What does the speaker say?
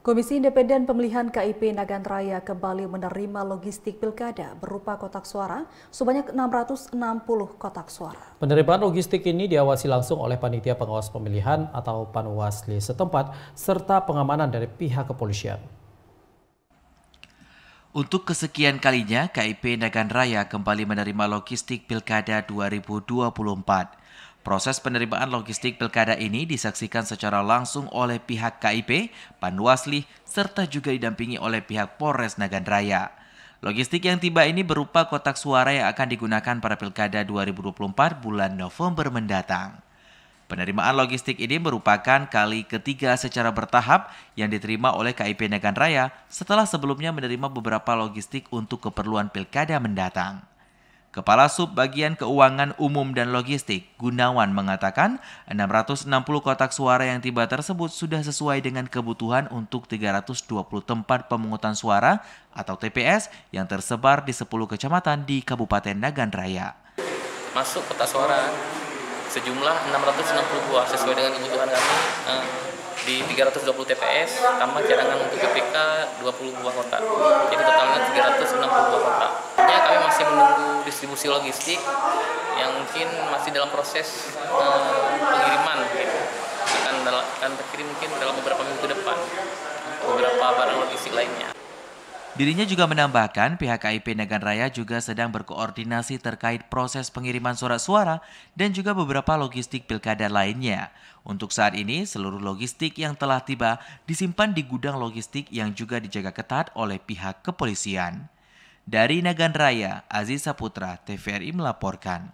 Komisi Independen Pemilihan KIP Nagan Raya kembali menerima logistik pilkada berupa kotak suara sebanyak 660 kotak suara. Penerimaan logistik ini diawasi langsung oleh Panitia Pengawas Pemilihan atau Panwasli setempat serta pengamanan dari pihak kepolisian. Untuk kesekian kalinya, KIP Nagan Raya kembali menerima logistik Pilkada 2024. Proses penerimaan logistik Pilkada ini disaksikan secara langsung oleh pihak KIP, Panwasli, serta juga didampingi oleh pihak Polres Nagan Raya. Logistik yang tiba ini berupa kotak suara yang akan digunakan pada Pilkada 2024 bulan November mendatang. Penerimaan logistik ini merupakan kali ketiga secara bertahap yang diterima oleh KIP Nagan Raya setelah sebelumnya menerima beberapa logistik untuk keperluan Pilkada mendatang. Kepala Sub Bagian Keuangan Umum dan Logistik, Gunawan, mengatakan 660 kotak suara yang tiba tersebut sudah sesuai dengan kebutuhan untuk 320 tempat pemungutan suara atau TPS yang tersebar di 10 kecamatan di Kabupaten Nagan Raya. Masuk kotak suara sejumlah 660 buah sesuai dengan kebutuhan kami di 320 TPS, tambah cadangan untuk PPK 20 buah kotak. Jadi totalnya 360 buah kotak. Ya, kami masih menunggu distribusi logistik yang mungkin masih dalam proses pengiriman. Gitu. Akan terkirim mungkin dalam beberapa minggu ke depan beberapa barang logistik lainnya. Dirinya juga menambahkan pihak KIP Nagan Raya juga sedang berkoordinasi terkait proses pengiriman surat suara dan juga beberapa logistik pilkada lainnya. Untuk saat ini, seluruh logistik yang telah tiba disimpan di gudang logistik yang juga dijaga ketat oleh pihak kepolisian. Dari Nagan Raya, Aziz Saputra, TVRI melaporkan.